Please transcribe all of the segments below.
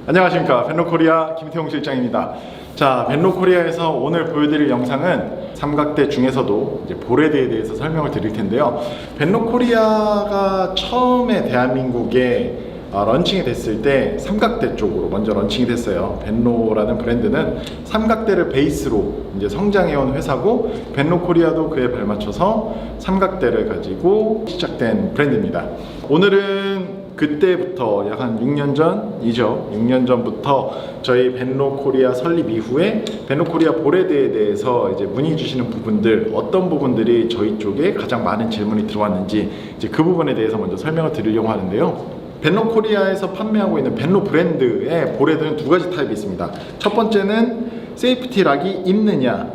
안녕하십니까, 벤로코리아 김태용 실장입니다. 자, 벤로코리아에서 오늘 보여드릴 영상은 삼각대 중에서도 이제 보레드에 대해서 설명을 드릴 텐데요. 벤로코리아가 처음에 대한민국에 런칭이 됐을 때 삼각대 쪽으로 먼저 런칭이 됐어요. 벤로라는 브랜드는 삼각대를 베이스로 이제 성장해온 회사고, 벤로코리아도 그에 발맞춰서 삼각대를 가지고 시작된 브랜드입니다. 오늘은 그때부터 약 한 6년 전이죠. 6년 전부터 저희 벤로코리아 설립 이후에 벤로코리아 보레드에 대해서 이제 문의 주시는 부분들, 어떤 부분들이 저희 쪽에 가장 많은 질문이 들어왔는지 이제 그 부분에 대해서 먼저 설명을 드리려고 하는데요. 벤로코리아에서 판매하고 있는 벤로 브랜드의 보레드는 두 가지 타입이 있습니다. 첫 번째는 세이프티 락이 있느냐,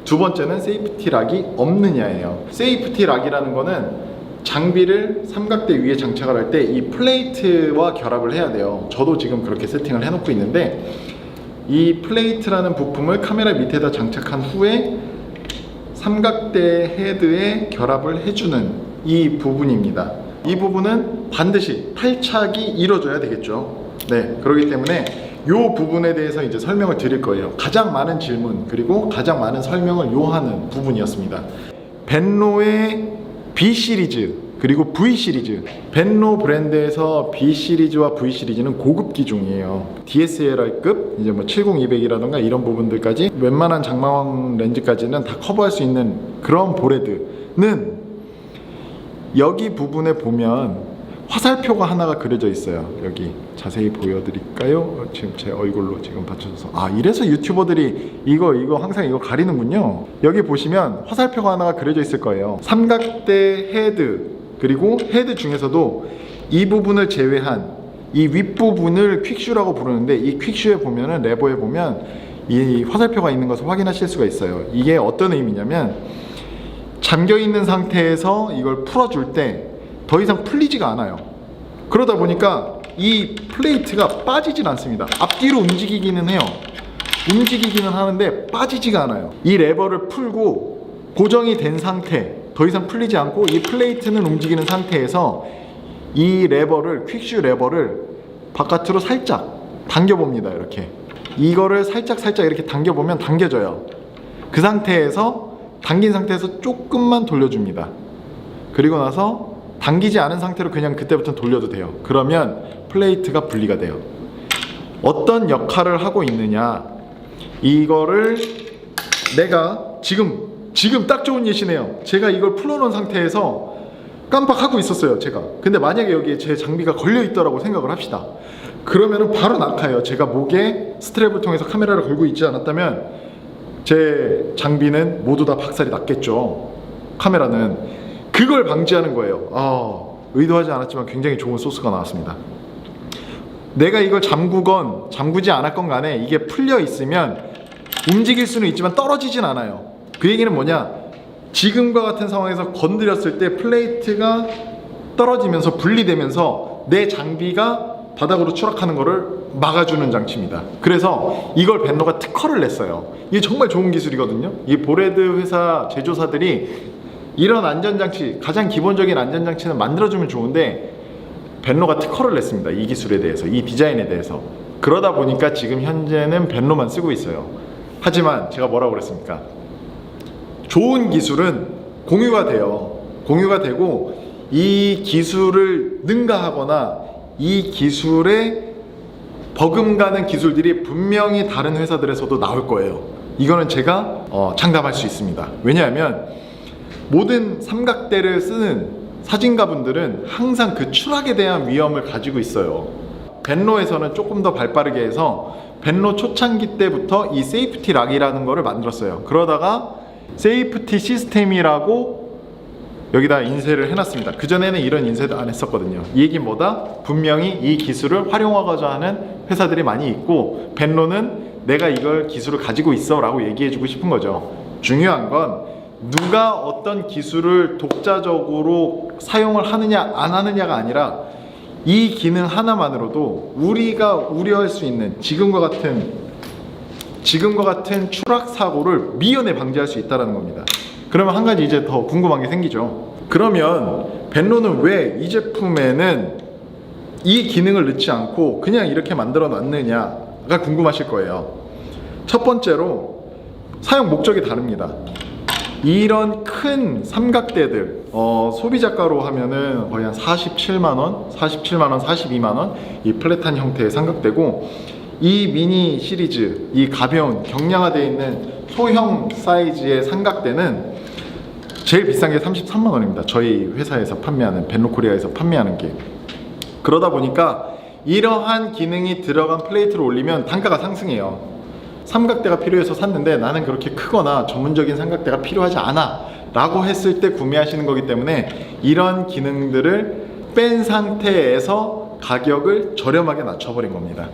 두 번째는 세이프티 락이 없느냐예요. 세이프티 락이라는 거는 장비를 삼각대 위에 장착을 할 때 이 플레이트와 결합을 해야 돼요. 저도 지금 그렇게 세팅을 해놓고 있는데, 이 플레이트라는 부품을 카메라 밑에다 장착한 후에 삼각대 헤드에 결합을 해주는 이 부분입니다. 이 부분은 반드시 탈착이 이루어져야 되겠죠. 네, 그렇기 때문에 이 부분에 대해서 이제 설명을 드릴 거예요. 가장 많은 질문 그리고 가장 많은 설명을 요하는 부분이었습니다. 벤로의 B 시리즈 그리고 V 시리즈, 벤로 브랜드에서 B 시리즈와 V 시리즈는 고급 기종이에요. DSLR급 이제 뭐 70-200이라던가 이런 부분들까지 웬만한 장마왕 렌즈까지는 다 커버할 수 있는 그런 보레드는 여기 부분에 보면 화살표가 하나가 그려져 있어요. 여기 자세히 보여드릴까요? 지금 제 얼굴로 지금 받쳐줘서, 이래서 유튜버들이 이거 항상 이거 가리는군요. 여기 보시면 화살표가 하나가 그려져 있을 거예요. 삼각대 헤드 그리고 헤드 중에서도 이 부분을 제외한 이 윗부분을 퀵슈라고 부르는데, 이 퀵슈에 보면은 레버에 보면 이 화살표가 있는 것을 확인하실 수가 있어요. 이게 어떤 의미냐면, 잠겨 있는 상태에서 이걸 풀어줄 때 더 이상 풀리지가 않아요. 그러다 보니까 이 플레이트가 빠지진 않습니다. 앞뒤로 움직이기는 해요. 움직이기는 하는데 빠지지가 않아요. 이 레버를 풀고 고정이 된 상태, 더 이상 풀리지 않고 이 플레이트는 움직이는 상태에서 이 레버를, 퀵슈 레버를 바깥으로 살짝 당겨봅니다. 이렇게 이거를 살짝 이렇게 당겨보면 당겨져요. 그 상태에서, 당긴 상태에서 조금만 돌려줍니다. 그리고 나서 당기지 않은 상태로 그냥 그때부터 돌려도 돼요. 그러면 플레이트가 분리가 돼요. 어떤 역할을 하고 있느냐, 이거를 내가 지금 딱 좋은 예시네요. 제가 이걸 풀어놓은 상태에서 깜빡하고 있었어요, 제가. 근데 만약에 여기에 제 장비가 걸려있더라고 생각을 합시다. 그러면은 바로 낙하해요. 제가 목에 스트랩을 통해서 카메라를 걸고 있지 않았다면 제 장비는 모두 다 박살이 났겠죠. 카메라는. 그걸 방지하는 거예요. 의도하지 않았지만 굉장히 좋은 소스가 나왔습니다. 내가 이걸 잠그건 잠그지 않았건 간에 이게 풀려 있으면 움직일 수는 있지만 떨어지진 않아요. 그 얘기는 뭐냐, 지금과 같은 상황에서 건드렸을 때 플레이트가 떨어지면서 분리되면서 내 장비가 바닥으로 추락하는 거를 막아주는 장치입니다. 그래서 이걸 벤로가 특허를 냈어요. 이게 정말 좋은 기술이거든요. 이 보레드 회사 제조사들이 이런 안전장치, 가장 기본적인 안전장치는 만들어주면 좋은데 벤로가 특허를 냈습니다. 이 기술에 대해서, 이 디자인에 대해서. 그러다 보니까 지금 현재는 벤로만 쓰고 있어요. 하지만 제가 뭐라고 그랬습니까? 좋은 기술은 공유가 돼요. 공유가 되고, 이 기술을 능가하거나 이 기술에 버금가는 기술들이 분명히 다른 회사들에서도 나올 거예요. 이거는 제가 장담할 수 있습니다. 왜냐하면 모든 삼각대를 쓰는 사진가분들은 항상 그 추락에 대한 위험을 가지고 있어요. 벤로에서는 조금 더 발빠르게 해서 벤로 초창기 때부터 이 세이프티 락이라는 거를 만들었어요. 그러다가 세이프티 시스템이라고 여기다 인쇄를 해놨습니다. 그전에는 이런 인쇄도 안 했었거든요. 이 얘기는 뭐다? 분명히 이 기술을 활용하고자 하는 회사들이 많이 있고, 벤로는 내가 이걸 기술을 가지고 있어 라고 얘기해주고 싶은 거죠. 중요한 건 누가 어떤 기술을 독자적으로 사용을 하느냐 안 하느냐가 아니라, 이 기능 하나만으로도 우리가 우려할 수 있는 지금과 같은 추락 사고를 미연에 방지할 수 있다는 겁니다. 그러면 한 가지 이제 더 궁금한 게 생기죠. 그러면 벤로는 왜 이 제품에는 이 기능을 넣지 않고 그냥 이렇게 만들어 놨느냐가 궁금하실 거예요. 첫 번째로 사용 목적이 다릅니다. 이런 큰 삼각대들, 소비자가로 하면은 거의 한 47만원, 42만원 이 플랫한 형태의 삼각대고, 이 미니 시리즈, 이 가벼운 경량화되어 있는 소형 사이즈의 삼각대는 제일 비싼 게 33만원입니다. 저희 회사에서 판매하는, 벤로코리아에서 판매하는 게. 그러다 보니까 이러한 기능이 들어간 플레이트를 올리면 단가가 상승해요. 삼각대가 필요해서 샀는데 나는 그렇게 크거나 전문적인 삼각대가 필요하지 않아 라고 했을 때 구매하시는 거기 때문에 이런 기능들을 뺀 상태에서 가격을 저렴하게 낮춰버린 겁니다.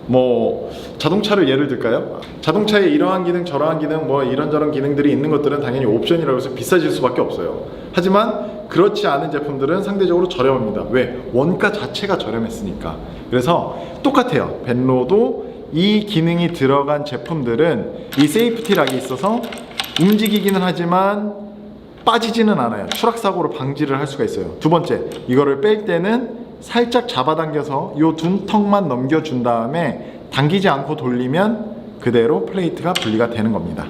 뭐 자동차를 예를 들까요? 자동차에 이러한 기능 저러한 기능 뭐 이런저런 기능들이 있는 것들은 당연히 옵션이라고 해서 비싸질 수밖에 없어요. 하지만 그렇지 않은 제품들은 상대적으로 저렴합니다. 왜? 원가 자체가 저렴했으니까. 그래서 똑같아요. 벤로도 이 기능이 들어간 제품들은 이 세이프티 락이 있어서 움직이기는 하지만 빠지지는 않아요. 추락사고를 방지를 할 수가 있어요. 두 번째, 이거를 뺄 때는 살짝 잡아당겨서 요 둔턱만 넘겨준 다음에 당기지 않고 돌리면 그대로 플레이트가 분리가 되는 겁니다.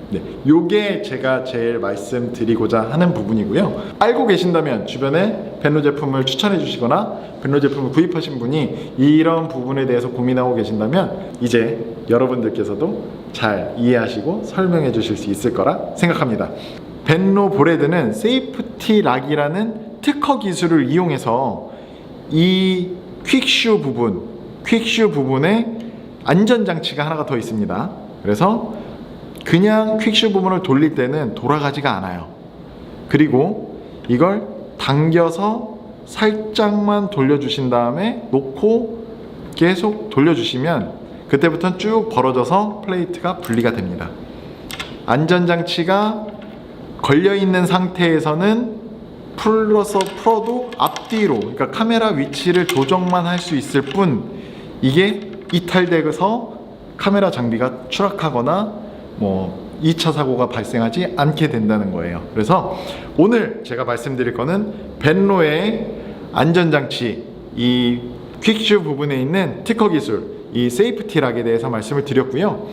네, 요게 제가 제일 말씀드리고자 하는 부분이고요. 알고 계신다면 주변에 벤로 제품을 추천해 주시거나 벤로 제품을 구입하신 분이 이런 부분에 대해서 고민하고 계신다면 이제 여러분들께서도 잘 이해하시고 설명해 주실 수 있을 거라 생각합니다. 벤로 보레드는 세이프티 락이라는 특허 기술을 이용해서 이 퀵슈 부분에 안전장치가 하나가 더 있습니다. 그래서 그냥 퀵슈 부분을 돌릴 때는 돌아가지가 않아요. 그리고 이걸 당겨서 살짝만 돌려주신 다음에 놓고 계속 돌려주시면 그때부터는 쭉 벌어져서 플레이트가 분리가 됩니다. 안전장치가 걸려있는 상태에서는 풀어도 앞뒤로, 그러니까 카메라 위치를 조정만 할 수 있을 뿐 이게 이탈돼서 카메라 장비가 추락하거나 뭐 2차 사고가 발생하지 않게 된다는 거예요. 그래서 오늘 제가 말씀드릴 거는 벤로의 안전장치, 이 퀵슈 부분에 있는 특허 기술, 이 세이프티 락에 대해서 말씀을 드렸고요.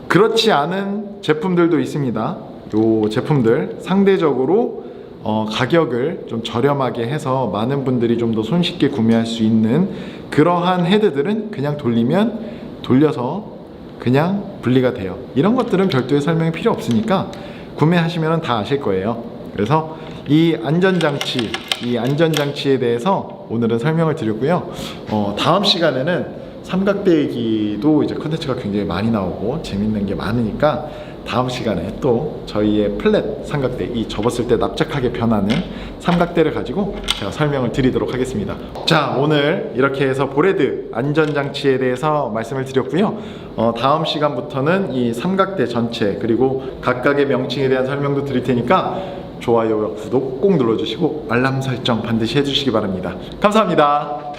그렇지 않은 제품들도 있습니다. 요 제품들 상대적으로 가격을 좀 저렴하게 해서 많은 분들이 좀 더 손쉽게 구매할 수 있는 그러한 헤드들은 그냥 돌려서 그냥 분리가 돼요. 이런 것들은 별도의 설명이 필요 없으니까 구매하시면 다 아실 거예요. 그래서 이 안전장치에 대해서 오늘은 설명을 드렸고요. 다음 시간에는 삼각대기도 이제 컨텐츠가 굉장히 많이 나오고 재밌는 게 많으니까 다음 시간에 또 저희의 플랫 삼각대, 이 접었을 때 납작하게 변하는 삼각대를 가지고 제가 설명을 드리도록 하겠습니다. 자, 오늘 이렇게 해서 보레드 안전장치에 대해서 말씀을 드렸고요. 다음 시간부터는 이 삼각대 전체 그리고 각각의 명칭에 대한 설명도 드릴 테니까 좋아요와 구독 꼭 눌러주시고 알람 설정 반드시 해주시기 바랍니다. 감사합니다.